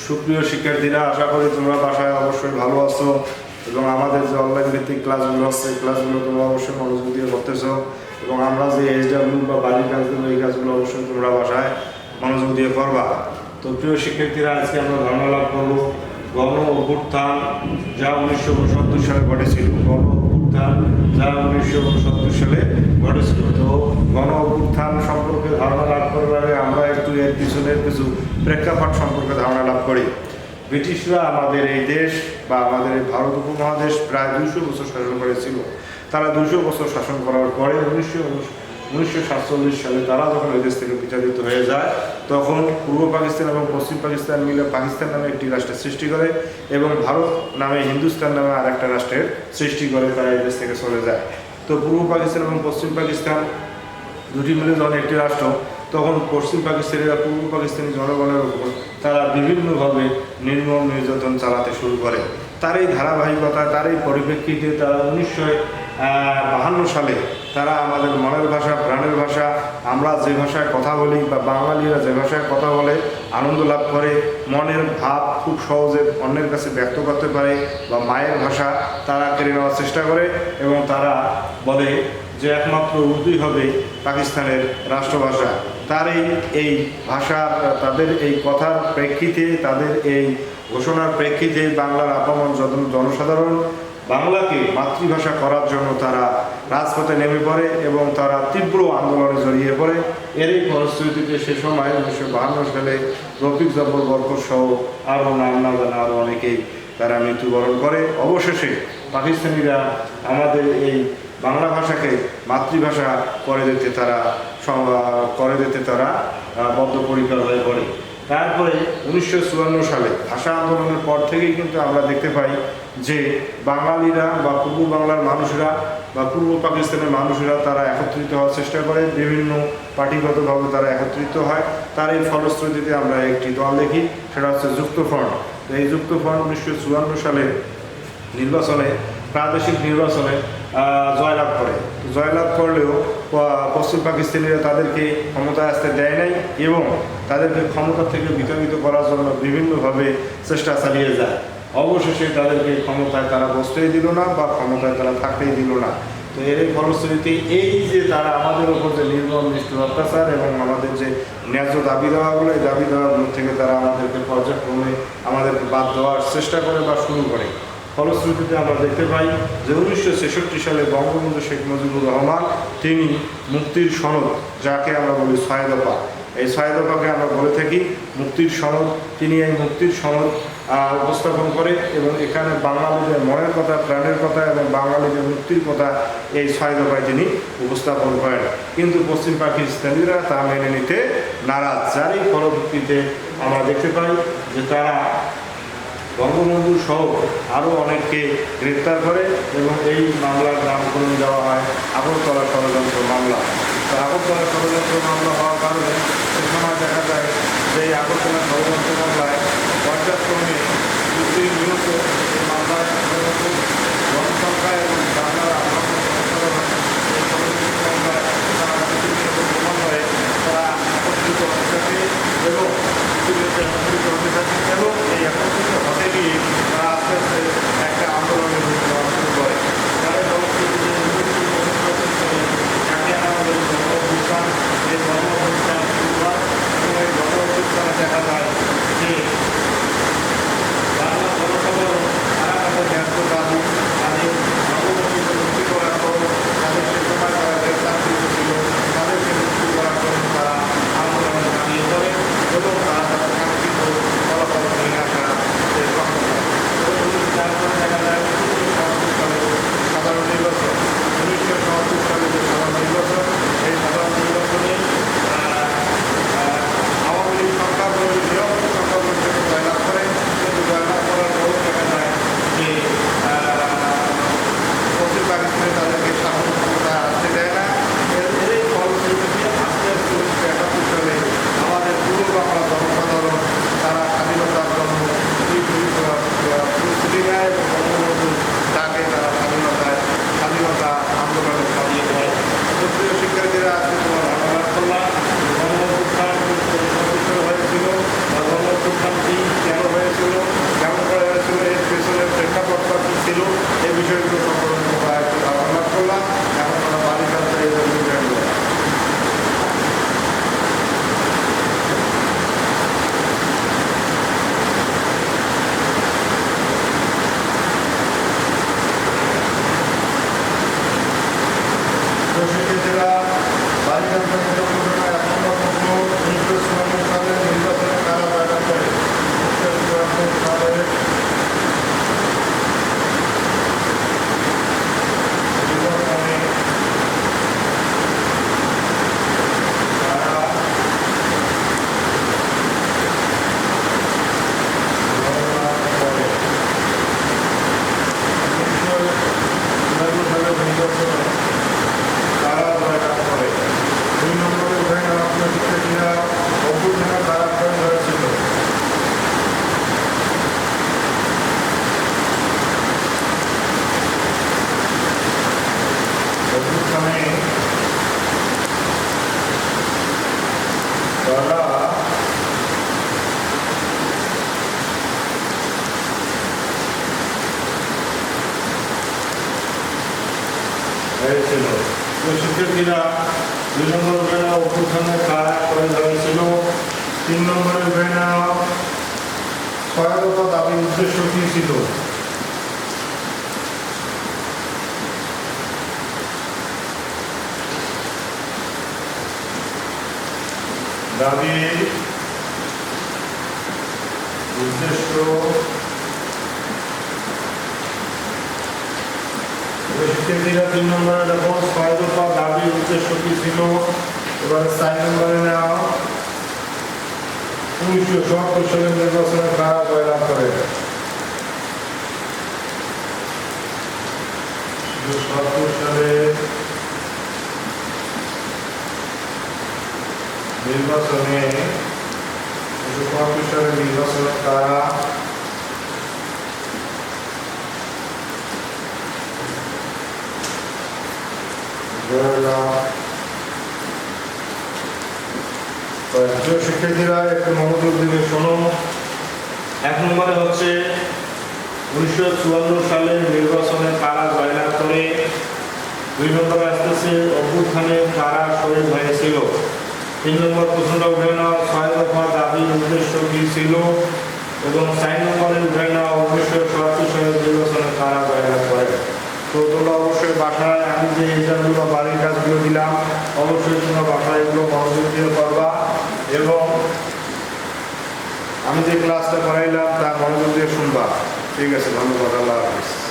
সুপ্রিয় শিক্ষার্থীরা, আশা করি তোমরা বাসায় অবশ্যই ভালো আছো এবং আমাদের যে অনলাইন ভিত্তিক ক্লাসগুলো আছে ক্লাসগুলো তোমরা অবশ্যই মনোযোগ দিয়ে করতেছো এবং আমরা যে SW বা বাড়ির কাজগুলো এই কাজগুলো অবশ্যই তোমরা বাসায় মনোযোগ দিয়ে করবা। তো প্রিয় শিক্ষার্থীরা, আজকে আমরা ধারণা লাভ করবো গণ অভ্যুত্থান যা 1969 সালে ঘটেছিল। গণ অভ্যুত্থান যা 1969 সালে ঘটেছিল। তো গণ অভ্যুত্থান সম্পর্কে ধারণা লাভ করার আগে আমরা একটু এর পিছনের কিছু প্রেক্ষাপট সম্পর্কে ধারণা লাভ করি। ব্রিটিশরা আমাদের এই দেশ বা আমাদের এই ভারত উপমহাদেশ প্রায় 200 বছর শাসন করেছিল। তারা 200 বছর শাসন করার পরে 1947 সালে তারা যখন এই দেশ থেকে বিতাড়িত হয়ে যায়, তখন পূর্ব পাকিস্তান এবং পশ্চিম পাকিস্তান মিলে পাকিস্তান নামে একটি রাষ্ট্রের সৃষ্টি করে এবং ভারত নামে হিন্দুস্তান নামে আরেকটা রাষ্ট্রের সৃষ্টি করে তারা এই দেশ থেকে চলে যায়। তো পূর্ব পাকিস্তান এবং পশ্চিম পাকিস্তান দুটি মিলে যখন একটি রাষ্ট্র, তখন পশ্চিম পাকিস্তানিরা পূর্ব পাকিস্তানি জনগণের উপর তারা বিভিন্নভাবে নির্মম নির্যাতন চালাতে শুরু করে। তার এই ধারাবাহিকতা, তার এই পরিপ্রেক্ষিতে তারা 1952 সালে তারা আমাদের মনের ভাষা, প্রাণের ভাষা, আমরা যে ভাষায় কথা বলি বা বাঙালিরা যে ভাষায় কথা বলে আনন্দ লাভ করে, মনের ভাব খুব সহজে অন্যের কাছে ব্যক্ত করতে পারে বা মায়ের ভাষা তারা কেড়ে নেওয়ার চেষ্টা করে এবং তারা বলে যে একমাত্র উর্দুই হবে পাকিস্তানের রাষ্ট্রভাষা। তার এই ভাষা, তাদের এই কথার প্রেক্ষিতে, তাদের এই ঘোষণার প্রেক্ষিতে বাংলার আপামর জনসাধারণ বাংলাকে মাতৃভাষা করার জন্য তারা রাজপথে নেমে পড়ে এবং তারা তীব্র আন্দোলনে জড়িয়ে পড়ে। এরই ফলশ্রুতিতে সে সময় 1952 সালে রফিক জব্বর বরকত সহ আরও নাম না জানা আরও অনেকেই তারা মৃত্যুবরণ করে। অবশেষে পাকিস্তানিরা আমাদের এই বাংলা ভাষাকে মাতৃভাষা করে দিতে তারা বদ্ধপরিকর হয়ে পড়ে। তারপরে 1954 সালে ভাষা আন্দোলনের পর থেকেই কিন্তু আমরা দেখতে পাই যে বাঙালিরা বা পূর্ব বাংলার মানুষরা বা পূর্ব পাকিস্তানের মানুষরা তারা একত্রিত হওয়ার চেষ্টা করে, বিভিন্ন পার্টিগতভাবে তারা একত্রিত হয়। তার এই ফলশ্রুতিতে আমরা একটি দল দেখি, সেটা হচ্ছে যুক্তফ্রন্ট। এই যুক্তফ্রন্ট 1954 সালে প্রাদেশিক নির্বাচনে জয়লাভ করে। জয়লাভ করলেও পশ্চিম পাকিস্তানিরা তাদেরকে ক্ষমতায় আসতে দেয় নাই এবং তাদেরকে ক্ষমতা থেকে বিতাড়িত করার জন্য বিভিন্নভাবে চেষ্টা চালিয়ে যায়। অবশেষে তাদেরকে ক্ষমতায় তারা বসতেই দিল না বা ক্ষমতায় তারা থাকতেই দিল না। তো এর ফলশ্রুতি এই যে তারা আমাদের ওপর যে নির্মম নিষ্ঠুর অত্যাচার এবং আমাদের যে ন্যায্য দাবি দেওয়াগুলো, এই দাবি দেওয়াগুলো থেকে তারা আমাদেরকে পর্যায়ক্রমে আমাদেরকে বাদ দেওয়ার চেষ্টা করে বা শুরু করে। ফলশ্রুতিতে আমরা দেখতে পাই যে 1966 সালে বঙ্গবন্ধু শেখ মুজিবুর রহমান তিনি মুক্তির সনদ, যাকে আমরা বলি 6 দফা, এই 6 দফাকে আমরা বলে থাকি মুক্তির সনদ, তিনি এই মুক্তির সনদ উপস্থাপন করে এবং এখানে বাঙালিদের মনের কথা, প্রাণের কথা এবং বাঙালিদের মুক্তির কথা এই 6 দফায় তিনি উপস্থাপন করেন। কিন্তু পশ্চিম পাকিস্তানিরা তা মেনে নিতে নারাজ, যারই ফলশ্রুতিতে আমরা দেখতে পাই যে তারা বঙ্গবন্ধু সহ আরও অনেককে গ্রেপ্তার করে এবং এই মামলার নামকরণ দেওয়া হয় আগরতলা ষড়যন্ত্র মামলা। তো আগরতলা ষড়যন্ত্র মামলা হওয়ার কারণে সে সময় দেখা যায় যে এই আগরতলা ষড়যন্ত্র মামলায় পর্যায়ক্রমে নিহত এই মামলার জনসংখ্যা এবং বাংলার মামলায় তারা ক্রমান্বয়ে তারা একত্রিত হতে থাকে এবং একত্রিত হতে থাকে এবং এই একত্রিত হতে গিয়ে তারা আস্তে আস্তে একটা আন্দোলনের রূপ নেওয়া শুরু করে। তারা পরবর্তীতে আমাদের গণঅভ্যুত্থান, এই গণঅভ্যুত্থান শুরু হয় এবং এই গণঅভ্যুত্থানে দেখা যায় যে বাংলা জনসাধারণ তারা তাদের ন্যায্য দাবি, তাদের বঙ্গবন্ধুকে মুক্তি করার পর তাদের সে সময় তারা গ্রেপ্তার ছিল, তাদেরকে মুক্তি করার জন্য তারা যারা হয়েছিল, তো শিক্ষার্থীরা 2 নম্বর বেনা অভ্যুত্থানের কাজ করে হয়েছিল। 3 নম্বরের বেনা সহায়তা দাবির উদ্দেশ্য কি ছিল? দাবির উদ্দেশ্য শিক্ষার্থীরা 3 নম্বরে দেখো সহায়তা দাবির উদ্দেশ্য কি ছিল। এবার 4 নম্বরে নাও 1977 সালের নির্বাচনে কারা জয়লাভ করে? 1977 সালে নির্বাচনে কারা শিক্ষার্থীরা একটু মনোযোগ দিবে, শোনো। 1 নম্বরে হচ্ছে 1954 সালের নির্বাচনে কারা জয়লাভ করে। 2 নম্বরে আসতেছে অভ্যুত্থানে কারা শহীদ হয়েছিল। 3 নম্বর প্রশ্নটা উঠে নাও 6 দফা দাবির উদ্দেশ্য কি ছিল। এবং 4 নম্বরে উঠে নাও 1977 সালের নির্বাচনে কারা জয়লাভ করে। তো তোমরা অবশ্যই বাসায় আমি যে এক্সামগুলো বাড়ির কাজগুলো দিলাম অবশ্যই তোমরা বাসায় এগুলো মনোযোগ দিয়ে করবা এবং আমি যে ক্লাসটা করাইলাম তা মনোযোগ দিয়ে শুনবা। ঠিক আছে, ধন্যবাদ, আল্লাহ হাফিজ।